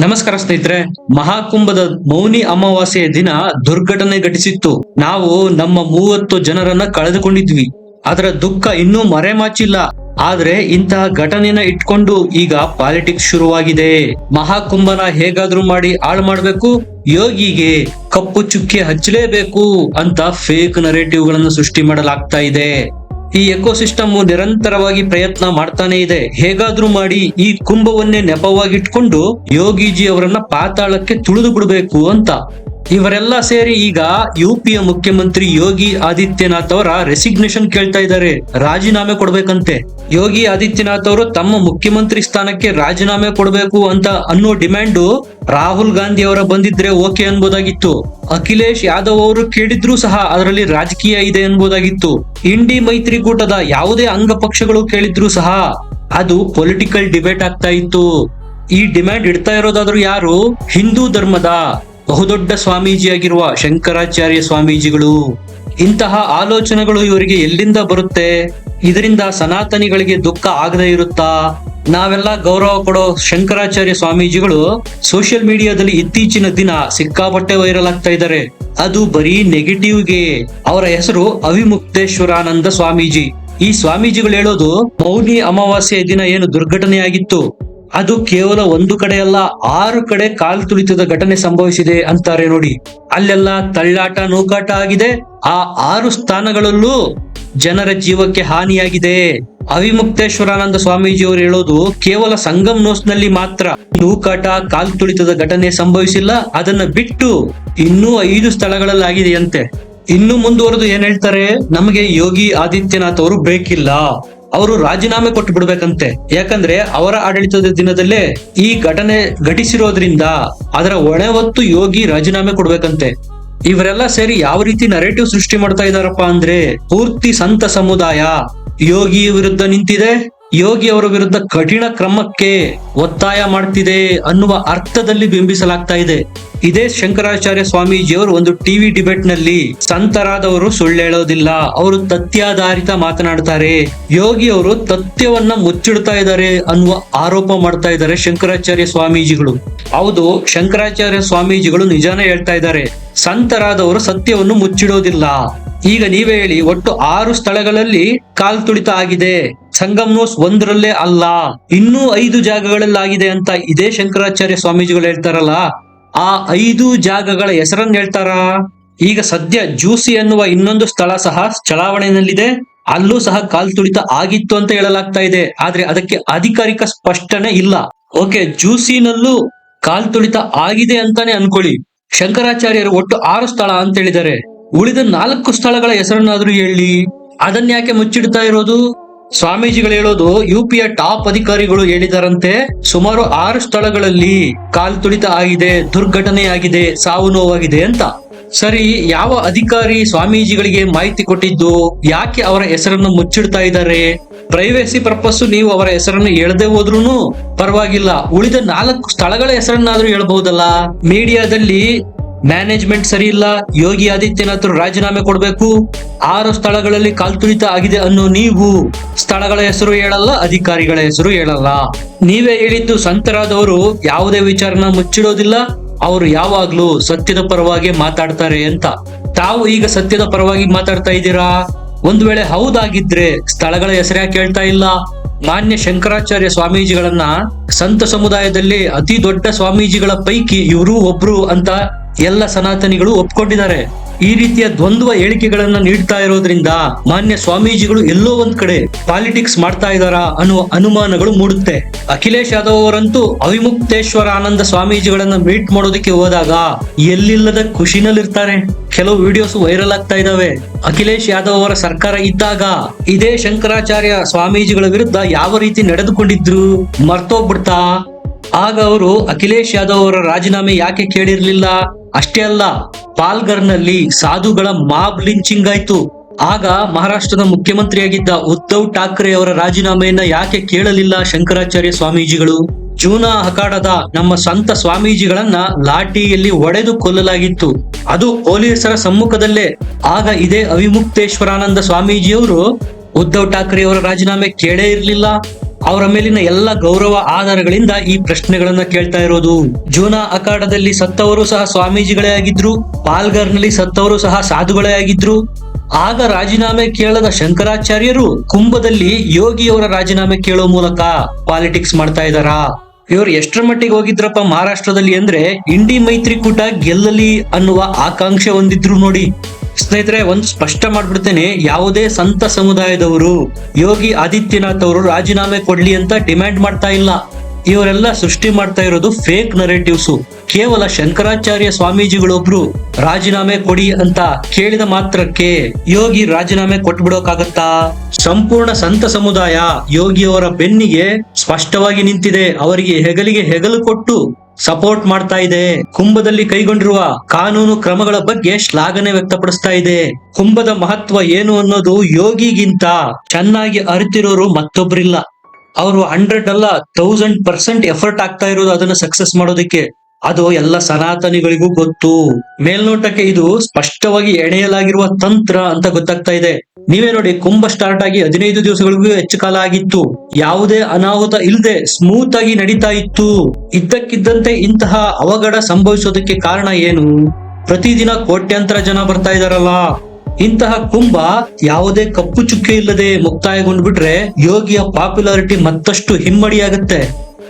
ನಮಸ್ಕಾರ ಸ್ನೇಹಿತರೆ. ಮಹಾಕುಂಭದ ಮೌನಿ ಅಮಾವಾಸ್ಯೆಯ ದಿನ ದುರ್ಘಟನೆ ಘಟಿಸಿತ್ತು. ನಾವು ನಮ್ಮ 30 ಜನರನ್ನ ಕಳೆದುಕೊಂಡಿದ್ವಿ. ಅದರ ದುಃಖ ಇನ್ನೂ ಮರೆಮಾಚಿಲ್ಲ. ಆದ್ರೆ ಇಂತಹ ಘಟನೆನ ಇಟ್ಕೊಂಡು ಈಗ ಪಾಲಿಟಿಕ್ಸ್ ಶುರುವಾಗಿದೆ. ಮಹಾಕುಂಭನ ಹೇಗಾದ್ರೂ ಮಾಡಿ ಹಾಳು ಮಾಡ್ಬೇಕು, ಯೋಗಿಗೆ ಕಪ್ಪು ಚುಕ್ಕೆ ಹಚ್ಚಲೇಬೇಕು ಅಂತ ಫೇಕ್ ನರೇಟಿವ್ ಗಳನ್ನು ಸೃಷ್ಟಿ ಮಾಡಲಾಗ್ತಾ ಇದೆ. ಈ ಎಕೋಸಿಸ್ಟಮ್ ನಿರಂತರವಾಗಿ ಪ್ರಯತ್ನ ಮಾಡ್ತಾನೆ ಇದೆ. ಹೇಗಾದ್ರೂ ಮಾಡಿ ಈ ಕುಂಭವನ್ನೇ ನೆಪವಾಗಿಟ್ಕೊಂಡು ಯೋಗಿಜಿ ಅವರನ್ನ ಪಾತಾಳಕ್ಕೆ ತುಳಿದು ಬಿಡಬೇಕು ಅಂತ. ಇವರೆಲ್ಲ ಸೇರಿ ಈಗ ಯುಪಿಯ ಮುಖ್ಯಮಂತ್ರಿ ಯೋಗಿ ಆದಿತ್ಯನಾಥ್ ಅವರ ರೆಸಿಗ್ನೇಷನ್ ಕೇಳ್ತಾ ಇದ್ದಾರೆ. ರಾಜೀನಾಮೆ ಕೊಡ್ಬೇಕಂತೆ. ಯೋಗಿ ಆದಿತ್ಯನಾಥ್ ಅವರು ತಮ್ಮ ಮುಖ್ಯಮಂತ್ರಿ ಸ್ಥಾನಕ್ಕೆ ರಾಜೀನಾಮೆ ಕೊಡಬೇಕು ಅಂತ ಅನ್ನೋ ಡಿಮ್ಯಾಂಡ್ ರಾಹುಲ್ ಗಾಂಧಿ ಅವರ ಬಂದಿದ್ರೆ ಓಕೆ ಅನ್ಬೋದಾಗಿತ್ತು. ಅಖಿಲೇಶ್ ಯಾದವ್ ಅವರು ಕೇಳಿದ್ರು ಸಹ ಅದರಲ್ಲಿ ರಾಜಕೀಯ ಇದೆ ಅನ್ಬೋದಾಗಿತ್ತು. ಇಂಡಿ ಮೈತ್ರಿಕೂಟದ ಯಾವುದೇ ಅಂಗ ಪಕ್ಷಗಳು ಕೇಳಿದ್ರು ಸಹ ಅದು ಪೊಲಿಟಿಕಲ್ ಡಿಬೇಟ್ ಆಗ್ತಾ ಇತ್ತು. ಈ ಡಿಮ್ಯಾಂಡ್ ಇಡ್ತಾ ಇರೋದಾದ್ರೂ ಯಾರು? ಹಿಂದೂ ಧರ್ಮದ ಬಹುದೊಡ್ಡ ಸ್ವಾಮೀಜಿಯಾಗಿರುವ ಶಂಕರಾಚಾರ್ಯ ಸ್ವಾಮೀಜಿಗಳು. ಇಂತಹ ಆಲೋಚನೆಗಳು ಇವರಿಗೆ ಎಲ್ಲಿಂದ ಬರುತ್ತೆ? ಇದರಿಂದ ಸನಾತನಿಗಳಿಗೆ ದುಃಖ ಆಗದೇ ಇರುತ್ತಾ? ನಾವೆಲ್ಲ ಗೌರವ ಕೊಡೋ ಶಂಕರಾಚಾರ್ಯ ಸ್ವಾಮೀಜಿಗಳು ಸೋಷಿಯಲ್ ಮೀಡಿಯಾದಲ್ಲಿ ಇತ್ತೀಚಿನ ದಿನ ಸಿಕ್ಕಾಪಟ್ಟೆ ವೈರಲ್ ಆಗ್ತಾ ಇದ್ದಾರೆ. ಅದು ಬರೀ ನೆಗೆಟಿವ್ಗೆ. ಅವರ ಹೆಸರು ಅವಿಮುಕ್ತೇಶ್ವರಾನಂದ ಸ್ವಾಮೀಜಿ. ಈ ಸ್ವಾಮೀಜಿಗಳು ಹೇಳೋದು ಮೌನಿ ಅಮಾವಾಸ್ಯೆಯ ದಿನ ಏನು ದುರ್ಘಟನೆ ಆಗಿತ್ತು, ಅದು ಕೇವಲ ಒಂದು ಕಡೆ ಅಲ್ಲ, 6 ಕಡೆ ಕಾಲ್ ತುಳಿತದ ಘಟನೆ ಸಂಭವಿಸಿದೆ ಅಂತಾರೆ ನೋಡಿ. ಅಲ್ಲೆಲ್ಲ ತಳ್ಳಾಟ ನೂಕಾಟ ಆಗಿದೆ. ಆ 6 ಸ್ಥಾನಗಳಲ್ಲೂ ಜನರ ಜೀವಕ್ಕೆ ಹಾನಿಯಾಗಿದೆ. ಅವಿಮುಕ್ತೇಶ್ವರಾನಂದ ಸ್ವಾಮೀಜಿ ಅವರು ಹೇಳೋದು ಕೇವಲ ಸಂಗಮ್ ನೋಸ್ನಲ್ಲಿ ಮಾತ್ರ ನೂಕಾಟ ಕಾಲ್ ತುಳಿತದ ಘಟನೆ ಸಂಭವಿಸಿಲ್ಲ, ಅದನ್ನ ಬಿಟ್ಟು ಇನ್ನೂ 5 ಸ್ಥಳಗಳಲ್ಲಿ ಆಗಿದೆಯಂತೆ. ಇನ್ನು ಮುಂದುವರೆದು ಏನ್ ಹೇಳ್ತಾರೆ, ನಮಗೆ ಯೋಗಿ ಆದಿತ್ಯನಾಥ್ ಅವರು ಬೇಕಿಲ್ಲ, ಅವರು ರಾಜೀನಾಮೆ ಕೊಟ್ಟು ಬಿಡ್ಬೇಕಂತೆ. ಯಾಕಂದ್ರೆ ಅವರ ಆಡಳಿತದ ದಿನದಲ್ಲೇ ಈ ಘಟನೆ ಘಟಿಸಿರೋದ್ರಿಂದ ಅದರ ಹೊಣೆ ಹೊತ್ತು ಯೋಗಿ ರಾಜೀನಾಮೆ ಕೊಡ್ಬೇಕಂತೆ. ಇವರೆಲ್ಲ ಸೇರಿ ಯಾವ ರೀತಿ ನರೇಟಿವ್ ಸೃಷ್ಟಿ ಮಾಡ್ತಾ ಇದಾರಪ್ಪ ಅಂದ್ರೆ, ಪೂರ್ತಿ ಸಂತ ಸಮುದಾಯ ಯೋಗಿ ವಿರುದ್ಧ ನಿಂತಿದೆ, ಯೋಗಿ ಅವರ ವಿರುದ್ಧ ಕಠಿಣ ಕ್ರಮಕ್ಕೆ ಒತ್ತಾಯ ಮಾಡ್ತಿದೆ ಅನ್ನುವ ಅರ್ಥದಲ್ಲಿ ಬಿಂಬಿಸಲಾಗ್ತಾ ಇದೆ. ಇದೇ ಶಂಕರಾಚಾರ್ಯ ಸ್ವಾಮೀಜಿಯವರು ಒಂದು ಟಿವಿ ಡಿಬೇಟ್ ನಲ್ಲಿ ಸಂತರಾದವರು ಸುಳ್ಳು ಹೇಳೋದಿಲ್ಲ, ಅವರು ತಥ್ಯಾಧಾರಿತ ಮಾತನಾಡ್ತಾರೆ, ಯೋಗಿ ಅವರು ತಥ್ಯವನ್ನ ಮುಚ್ಚಿಡ್ತಾ ಇದ್ದಾರೆ ಅನ್ನುವ ಆರೋಪ ಮಾಡ್ತಾ ಇದ್ದಾರೆ ಶಂಕರಾಚಾರ್ಯ ಸ್ವಾಮೀಜಿಗಳು. ಹೌದು, ಶಂಕರಾಚಾರ್ಯ ಸ್ವಾಮೀಜಿಗಳು ನಿಜಾನೇ ಹೇಳ್ತಾ ಇದ್ದಾರೆ, ಸಂತರಾದವರು ಸತ್ಯವನ್ನು ಮುಚ್ಚಿಡೋದಿಲ್ಲ. ಈಗ ನೀವೇ ಹೇಳಿ, ಒಟ್ಟು 6 ಸ್ಥಳಗಳಲ್ಲಿ ಕಾಲ್ ತುಳಿತ ಆಗಿದೆ, ಸಂಗಮ್ ನೋಸ್ ಒಂದರಲ್ಲೇ ಅಲ್ಲ, ಇನ್ನೂ 5 ಜಾಗಗಳಲ್ಲಿ ಆಗಿದೆ ಅಂತ ಇದೇ ಶಂಕರಾಚಾರ್ಯ ಸ್ವಾಮೀಜಿಗಳು ಹೇಳ್ತಾರಲ್ಲ, ಆ 5 ಜಾಗಗಳ ಹೆಸರನ್ನು ಹೇಳ್ತಾರ? ಈಗ ಸದ್ಯ ಜೂಸಿ ಅನ್ನುವ ಇನ್ನೊಂದು ಸ್ಥಳ ಸಹ ಚಲಾವಣೆಯಲ್ಲಿದೆ, ಅಲ್ಲೂ ಸಹ ಕಾಲ್ ತುಳಿತ ಆಗಿತ್ತು ಅಂತ ಹೇಳಲಾಗ್ತಾ ಇದೆ. ಆದ್ರೆ ಅದಕ್ಕೆ ಅಧಿಕಾರಿಕ ಸ್ಪಷ್ಟನೆ ಇಲ್ಲ. ಓಕೆ, ಜೂಸಿನಲ್ಲೂ ಕಾಲ್ ತುಳಿತ ಆಗಿದೆ ಅಂತಾನೆ ಅನ್ಕೊಳ್ಳಿ. ಶಂಕರಾಚಾರ್ಯರು ಒಟ್ಟು 6 ಸ್ಥಳ ಅಂತ ಹೇಳಿದ್ದಾರೆ. ಉಳಿದ 4 ಸ್ಥಳಗಳ ಹೆಸರನ್ನಾದ್ರೂ ಹೇಳಿ. ಅದನ್ಯಾಕೆ ಮುಚ್ಚಿಡ್ತಾ ಇರೋದು? ಸ್ವಾಮೀಜಿಗಳು ಹೇಳೋದು ಯುಪಿಯ ಟಾಪ್ ಅಧಿಕಾರಿಗಳು ಹೇಳಿದಾರಂತೆ, ಸುಮಾರು 6 ಸ್ಥಳಗಳಲ್ಲಿ ಕಾಲ್ ತುಳಿತ ಆಗಿದೆ, ದುರ್ಘಟನೆ ಆಗಿದೆ, ಸಾವು ನೋವಾಗಿದೆ ಅಂತ. ಸರಿ, ಯಾವ ಅಧಿಕಾರಿ ಸ್ವಾಮೀಜಿಗಳಿಗೆ ಮಾಹಿತಿ ಕೊಟ್ಟಿದ್ದು? ಯಾಕೆ ಅವರ ಹೆಸರನ್ನು ಮುಚ್ಚಿಡ್ತಾ ಇದ್ದಾರೆ? ಪ್ರೈವೇಸಿ ಪರ್ಪಸ್ ನೀವು ಅವರ ಹೆಸರನ್ನು ಹೇಳದೆ ಹೋದ್ರೂ ಪರವಾಗಿಲ್ಲ, ಉಳಿದ 4 ಸ್ಥಳಗಳ ಹೆಸರನ್ನಾದ್ರೂ ಹೇಳ್ಬಹುದಲ್ಲ. ಮೀಡಿಯಾದಲ್ಲಿ ಮ್ಯಾನೇಜ್ಮೆಂಟ್ ಸರಿ ಇಲ್ಲ, ಯೋಗಿ ಆದಿತ್ಯನಾಥ್ ರಾಜೀನಾಮೆ ಕೊಡ್ಬೇಕು, 6 ಸ್ಥಳಗಳಲ್ಲಿ ಕಾಲ್ ತುಳಿತ ಆಗಿದೆ ಅನ್ನೋ ನೀವು ಸ್ಥಳಗಳ ಹೆಸರು ಹೇಳಲ್ಲ, ಅಧಿಕಾರಿಗಳ ಹೆಸರು ಹೇಳಲ್ಲ. ನೀವೇ ಹೇಳಿದ್ದು ಸಂತರಾದವರು ಯಾವುದೇ ವಿಚಾರನ ಮುಚ್ಚಿಡೋದಿಲ್ಲ, ಅವರು ಯಾವಾಗ್ಲೂ ಸತ್ಯದ ಪರವಾಗಿ ಮಾತಾಡ್ತಾರೆ ಅಂತ. ತಾವು ಈಗ ಸತ್ಯದ ಪರವಾಗಿ ಮಾತಾಡ್ತಾ ಇದ್ದೀರಾ? ಒಂದು ವೇಳೆ ಹೌದಾಗಿದ್ರೆ ಸ್ಥಳಗಳ ಹೆಸರು ಯಾಕೆ ಹೇಳ್ತಾ ಇಲ್ಲ? ಮಾನ್ಯ ಶಂಕರಾಚಾರ್ಯ ಸ್ವಾಮೀಜಿಗಳನ್ನ ಸಂತ ಸಮುದಾಯದಲ್ಲಿ ಅತಿ ದೊಡ್ಡ ಸ್ವಾಮೀಜಿಗಳ ಪೈಕಿ ಇವರು ಒಬ್ರು ಅಂತ ಎಲ್ಲ ಸನಾತನಿಗಳು ಒಪ್ಕೊಂಡಿದ್ದಾರೆ. ಈ ರೀತಿಯ ದ್ವಂದ್ವ ಹೇಳಿಕೆಗಳನ್ನ ನೀಡ್ತಾ ಇರೋದ್ರಿಂದ ಮಾನ್ಯ ಸ್ವಾಮೀಜಿಗಳು ಎಲ್ಲೋ ಒಂದ್ ಕಡೆ ಪಾಲಿಟಿಕ್ಸ್ ಮಾಡ್ತಾ ಇದಾರಾ ಅನ್ನುವ ಅನುಮಾನಗಳು ಮೂಡುತ್ತೆ. ಅಖಿಲೇಶ್ ಯಾದವ್ ಅವರಂತೂ ಅವಿಮುಕ್ತೇಶ್ವರಾನಂದ ಸ್ವಾಮೀಜಿಗಳನ್ನ ಮೀಟ್ ಮಾಡೋದಕ್ಕೆ ಹೋದಾಗ ಎಲ್ಲಿಲ್ಲದ ಖುಷಿನಲ್ಲಿರ್ತಾರೆ. ಕೆಲವು ವಿಡಿಯೋಸ್ ವೈರಲ್ ಆಗ್ತಾ ಇದಾವೆ. ಅಖಿಲೇಶ್ ಯಾದವ್ ಅವರ ಸರ್ಕಾರ ಇದ್ದಾಗ ಇದೇ ಶಂಕರಾಚಾರ್ಯ ಸ್ವಾಮೀಜಿಗಳ ವಿರುದ್ಧ ಯಾವ ರೀತಿ ನಡೆದುಕೊಂಡಿದ್ರು ಮರ್ತೋಗ್ಬಿಡ್ತಾ? ಆಗ ಅವರು ಅಖಿಲೇಶ್ ಯಾದವ್ ಅವರ ರಾಜೀನಾಮೆ ಯಾಕೆ ಕೇಳಿರ್ಲಿಲ್ಲ? ಅಷ್ಟೇ ಅಲ್ಲ, ಪಾಲ್ಘರ್ನಲ್ಲಿ ಸಾಧುಗಳ ಮಾಬ್ ಲಿಂಚಿಂಗ್ ಆಯ್ತು. ಆಗ ಮಹಾರಾಷ್ಟ್ರದ ಮುಖ್ಯಮಂತ್ರಿಯಾಗಿದ್ದ ಉದ್ಧವ್ ಠಾಕ್ರೆ ಅವರ ರಾಜೀನಾಮೆಯನ್ನ ಯಾಕೆ ಕೇಳಲಿಲ್ಲ ಶಂಕರಾಚಾರ್ಯ ಸ್ವಾಮೀಜಿಗಳು? ಜೂನಾ ಅಖಾಡದ ನಮ್ಮ ಸಂತ ಸ್ವಾಮೀಜಿಗಳನ್ನ ಲಾಠಿಯಲ್ಲಿ ಹೊಡೆದು ಕೊಲ್ಲಲಾಗಿತ್ತು, ಅದು ಪೊಲೀಸರ ಸಮ್ಮುಖದಲ್ಲೇ. ಆಗ ಇದೇ ಅವಿಮುಕ್ತೇಶ್ವರಾನಂದ ಸ್ವಾಮೀಜಿಯವರು ಉದ್ಧವ್ ಠಾಕ್ರೆ ಅವರ ರಾಜೀನಾಮೆ ಕೇಳೇ ಇರಲಿಲ್ಲ. ಅವರ ಮೇಲಿನ ಎಲ್ಲ ಗೌರವ ಆಧಾರಗಳಿಂದ ಈ ಪ್ರಶ್ನೆಗಳನ್ನ ಕೇಳ್ತಾ ಇರೋದು. ಜೂನಾ ಅಖಾಡದಲ್ಲಿ ಸತ್ತವರು ಸಹ ಸ್ವಾಮೀಜಿಗಳೇ ಆಗಿದ್ರು, ಪಾಲ್ಘರ್ನಲ್ಲಿ ಸತ್ತವರು ಸಹ ಸಾಧುಗಳೇ ಆಗಿದ್ರು. ಆಗ ರಾಜೀನಾಮೆ ಕೇಳದ ಶಂಕರಾಚಾರ್ಯರು ಕುಂಭದಲ್ಲಿ ಯೋಗಿಯವರ ರಾಜೀನಾಮೆ ಕೇಳೋ ಮೂಲಕ ಪಾಲಿಟಿಕ್ಸ್ ಮಾಡ್ತಾ ಇದ್ದಾರಾ? ಇವ್ರು ಎಷ್ಟರ ಮಟ್ಟಿಗೆ ಹೋಗಿದ್ರಪ್ಪ ಮಹಾರಾಷ್ಟ್ರದಲ್ಲಿ ಅಂದ್ರೆ ಇಂಡಿ ಮೈತ್ರಿಕೂಟ ಗೆಲ್ಲಲಿ ಅನ್ನುವ ಆಕಾಂಕ್ಷೆ ಹೊಂದಿದ್ರು ನೋಡಿ. ಸ್ನೇಹಿತರೆ, ಒಂದು ಸ್ಪಷ್ಟ ಮಾಡ್ಬಿಡ್ತೇನೆ, ಯಾವುದೇ ಸಂತ ಸಮುದಾಯದವರು ಯೋಗಿ ಆದಿತ್ಯನಾಥ್ ಅವರು ರಾಜೀನಾಮೆ ಕೊಡ್ಲಿ ಅಂತ ಡಿಮ್ಯಾಂಡ್ ಮಾಡ್ತಾ ಇಲ್ಲ. ಇವರೆಲ್ಲ ಸೃಷ್ಟಿ ಮಾಡ್ತಾ ಇರೋದು ಫೇಕ್ ನರೇಟಿವ್ಸ್. ಕೇವಲ ಶಂಕರಾಚಾರ್ಯ ಸ್ವಾಮೀಜಿಗಳೊಬ್ರು ರಾಜೀನಾಮೆ ಕೊಡಿ ಅಂತ ಕೇಳಿದ ಮಾತ್ರಕ್ಕೆ ಯೋಗಿ ರಾಜೀನಾಮೆ ಕೊಟ್ಬಿಡೋಕಾಗತ್ತಾ? ಸಂಪೂರ್ಣ ಸಂತ ಸಮುದಾಯ ಯೋಗಿಯವರ ಬೆನ್ನಿಗೆ ಸ್ಪಷ್ಟವಾಗಿ ನಿಂತಿದೆ. ಅವರಿಗೆ ಹೆಗಲಿಗೆ ಹೆಗಲು ಕೊಟ್ಟು ಸಪೋರ್ಟ್ ಮಾಡ್ತಾ ಇದೆ. ಕುಂಭದಲ್ಲಿ ಕೈಗೊಂಡಿರುವ ಕಾನೂನು ಕ್ರಮಗಳ ಬಗ್ಗೆ ಶ್ಲಾಘನೆ ವ್ಯಕ್ತಪಡಿಸ್ತಾ ಇದೆ. ಕುಂಭದ ಮಹತ್ವ ಏನು ಅನ್ನೋದು ಯೋಗಿಗಿಂತ ಚೆನ್ನಾಗಿ ಅರಿತಿರೋರು ಮತ್ತೊಬ್ಬರಿಲ್ಲ. ಅವರು 100 ಅಲ್ಲ 1000% ಎಫರ್ಟ್ ಆಗ್ತಾ ಇರೋದು ಅದನ್ನ ಸಕ್ಸಸ್ ಮಾಡೋದಕ್ಕೆ. ಅದು ಎಲ್ಲ ಸನಾತನಿಗಳಿಗೂ ಗೊತ್ತು. ಮೇಲ್ನೋಟಕ್ಕೆ ಇದು ಸ್ಪಷ್ಟವಾಗಿ ಎಣೆಯಲಾಗಿರುವ ತಂತ್ರ ಅಂತ ಗೊತ್ತಾಗ್ತಾ ಇದೆ. ನೀವೇ ನೋಡಿ, ಕುಂಭ ಸ್ಟಾರ್ಟ್ ಆಗಿ 15 ದಿವಸಗಳಿಗೂ ಹೆಚ್ಚು ಕಾಲ ಆಗಿತ್ತು. ಯಾವುದೇ ಅನಾಹುತ ಇಲ್ಲದೆ ಸ್ಮೂತ್ ಆಗಿ ನಡೀತಾ ಇತ್ತು. ಇದ್ದಕ್ಕಿದ್ದಂತೆ ಇಂತಹ ಅವಘಡ ಸಂಭವಿಸೋದಕ್ಕೆ ಕಾರಣ ಏನು? ಪ್ರತಿದಿನ ಕೋಟ್ಯಾಂತರ ಜನ ಬರ್ತಾ ಇದಾರಲ್ಲ. ಇಂತಹ ಕುಂಭ ಯಾವುದೇ ಕಪ್ಪು ಚುಕ್ಕೆ ಇಲ್ಲದೆ ಮುಕ್ತಾಯಗೊಂಡ್ಬಿಟ್ರೆ ಯೋಗಿಯ ಪಾಪ್ಯುಲಾರಿಟಿ ಮತ್ತಷ್ಟು ಹಿಮ್ಮಡಿಯಾಗುತ್ತೆ.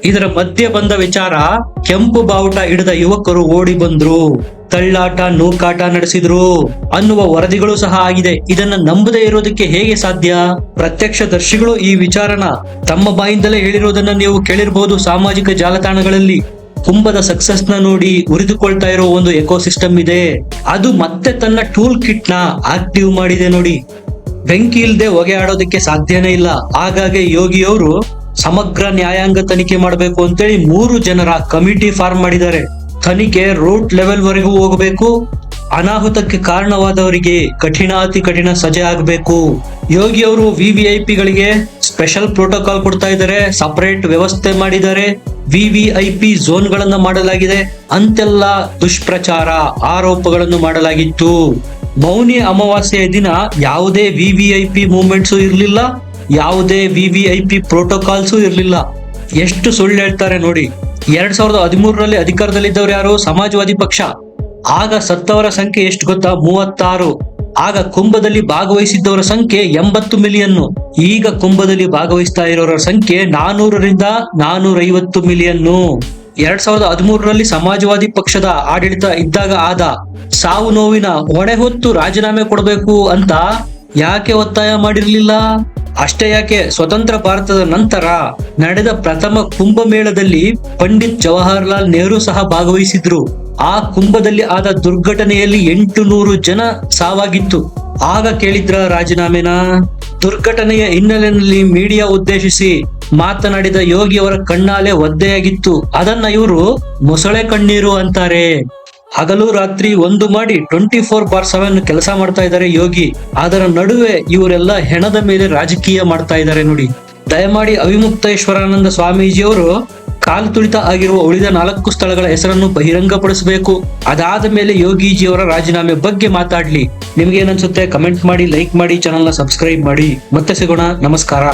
ಇದರ ಮಧ್ಯೆ ಬಂದ ವಿಚಾರ, ಕೆಂಪು ಬಾವುಟ ಹಿಡಿದ ಯುವಕರು ಓಡಿ ಬಂದ್ರು, ತಳ್ಳಾಟ ನೂಕಾಟ ನಡೆಸಿದ್ರು ಅನ್ನುವ ವರದಿಗಳು ಸಹ ಆಗಿದೆ. ಇದನ್ನ ನಂಬದೇ ಇರೋದಕ್ಕೆ ಹೇಗೆ ಸಾಧ್ಯ? ಪ್ರತ್ಯಕ್ಷದರ್ಶಿಗಳು ಈ ವಿಚಾರನ ತಮ್ಮ ಬಾಯಿಂದಲೇ ಹೇಳಿರೋದನ್ನ ನೀವು ಕೇಳಿರಬಹುದು ಸಾಮಾಜಿಕ ಜಾಲತಾಣಗಳಲ್ಲಿ. ಕುಂಭದ ಸಕ್ಸಸ್ ನ ನೋಡಿ ಉರಿದುಕೊಳ್ತಾ ಇರೋ ಒಂದು ಎಕೋಸಿಸ್ಟಮ್ ಇದೆ. ಅದು ಮತ್ತೆ ತನ್ನ ಟೂಲ್ ಕಿಟ್ ನ ಆಕ್ಟಿವ್ ಮಾಡಿದೆ ನೋಡಿ. ಬೆಂಕಿ ಇಲ್ಲದೆ ಹೊಗೆ ಆಡೋದಕ್ಕೆ ಸಾಧ್ಯನೇ ಇಲ್ಲ. ಹಾಗಾಗಿ ಯೋಗಿಯವರು ಸಮಗ್ರ ನ್ಯಾಯಾಂಗ ತನಿಖೆ ಮಾಡಬೇಕು ಅಂತೇಳಿ 3 ಜನರ ಕಮಿಟಿ ಫಾರ್ಮ್ ಮಾಡಿದ್ದಾರೆ. ತನಿಖೆ ರೂಟ್ ಲೆವೆಲ್ ವರೆಗೂ ಹೋಗಬೇಕು. ಅನಾಹುತಕ್ಕೆ ಕಾರಣವಾದವರಿಗೆ ಅತಿ ಕಠಿಣ ಸಜೆ ಆಗಬೇಕು. ಯೋಗಿಯವರು ವಿವಿಐಪಿಗಳಿಗೆ ಸ್ಪೆಷಲ್ ಪ್ರೋಟೋಕಾಲ್ ಕೊಡ್ತಾ ಇದ್ದಾರೆ, ಸಪರೇಟ್ ವ್ಯವಸ್ಥೆ ಮಾಡಿದ್ದಾರೆ, ವಿವಿಐಪಿ ಝೋನ್ ಗಳನ್ನ ಮಾಡಲಾಗಿದೆ. ಅಂತೆಲ್ಲ ದುಷ್ಪ್ರಚಾರ ಆರೋಪಗಳನ್ನು ಮಾಡಲಾಗಿತ್ತು. ಮೌನಿ ಅಮಾವಾಸ್ಯೆಯ ದಿನ ಯಾವುದೇ ವಿವಿಐಪಿ ಮೂವ್ಮೆಂಟ್ಸು ಇರ್ಲಿಲ್ಲ, ಯಾವುದೇ ವಿವಿಐಪಿ ಪ್ರೋಟೋಕಾಲ್ಸು ಇರ್ಲಿಲ್ಲ. ಎಷ್ಟು ಸುಳ್ಳು ಹೇಳ್ತಾರೆ ನೋಡಿ. 2013ರಲ್ಲಿ ಅಧಿಕಾರದಲ್ಲಿದ್ದವ್ರು ಯಾರು? ಸಮಾಜವಾದಿ ಪಕ್ಷ. ಆಗ ಸತ್ತವರ ಸಂಖ್ಯೆ ಎಷ್ಟು ಗೊತ್ತಾ? 36. ಆಗ ಕುಂಭದಲ್ಲಿ ಭಾಗವಹಿಸಿದ್ದವರ ಸಂಖ್ಯೆ 80 ಮಿಲಿಯನ್. ಈಗ ಕುಂಭದಲ್ಲಿ ಭಾಗವಹಿಸ್ತಾ ಇರೋರ ಸಂಖ್ಯೆ 400ರಿಂದ 450 ಮಿಲಿಯನ್. 2013ರಲ್ಲಿ ಸಮಾಜವಾದಿ ಪಕ್ಷದ ಆಡಳಿತ ಇದ್ದಾಗ ಆದ ಸಾವು ನೋವಿನ ಹೊಣೆ ಹೊತ್ತು ರಾಜೀನಾಮೆ ಕೊಡಬೇಕು ಅಂತ ಯಾಕೆ ಒತ್ತಾಯ ಮಾಡಿರ್ಲಿಲ್ಲ? ಅಷ್ಟೇ ಯಾಕೆ, ಸ್ವತಂತ್ರ ಭಾರತದ ನಂತರ ನಡೆದ ಪ್ರಥಮ ಕುಂಭಮೇಳದಲ್ಲಿ ಪಂಡಿತ್ ಜವಾಹರ್ಲಾಲ್ ನೆಹರು ಸಹ ಭಾಗವಹಿಸಿದ್ರು. ಆ ಕುಂಭದಲ್ಲಿ ಆದ ದುರ್ಘಟನೆಯಲ್ಲಿ 800 ಜನ ಸಾವಾಗಿತ್ತು. ಆಗ ಕೇಳಿದ್ರ ರಾಜೀನಾಮೆನ? ದುರ್ಘಟನೆಯ ಹಿನ್ನೆಲೆಯಲ್ಲಿ ಮೀಡಿಯಾ ಉದ್ದೇಶಿಸಿ ಮಾತನಾಡಿದ ಯೋಗಿ ಅವರ ಕಣ್ಣಾಲೆ ಒದ್ದೆಯಾಗಿತ್ತು. ಅದನ್ನ ಇವರು ಮೊಸಳೆ ಕಣ್ಣೀರು ಅಂತಾರೆ. ಹಗಲು ರಾತ್ರಿ ಒಂದು ಮಾಡಿ 24/7 ಕೆಲಸ ಮಾಡ್ತಾ ಇದ್ದಾರೆ ಯೋಗಿ. ಅದರ ನಡುವೆ ಇವರೆಲ್ಲ ಹೆಣದ ಮೇಲೆ ರಾಜಕೀಯ ಮಾಡ್ತಾ ಇದ್ದಾರೆ ನೋಡಿ. ದಯಮಾಡಿ ಅವಿಮುಕ್ತೇಶ್ವರಾನಂದ ಸ್ವಾಮೀಜಿಯವರು ಕಾಲು ತುಳಿತ ಆಗಿರುವ ಉಳಿದ 4 ಸ್ಥಳಗಳ ಹೆಸರನ್ನು ಬಹಿರಂಗಪಡಿಸಬೇಕು. ಅದಾದ ಮೇಲೆ ಯೋಗಿಜಿಯವರ ರಾಜೀನಾಮೆ ಬಗ್ಗೆ ಮಾತಾಡ್ಲಿ. ನಿಮ್ಗೆ ಏನನ್ಸುತ್ತೆ? ಕಮೆಂಟ್ ಮಾಡಿ, ಲೈಕ್ ಮಾಡಿ, ಚಾನಲ್ ನ ಸಬ್ಸ್ಕ್ರೈಬ್ ಮಾಡಿ. ಮತ್ತೆ ಸಿಗೋಣ. ನಮಸ್ಕಾರ.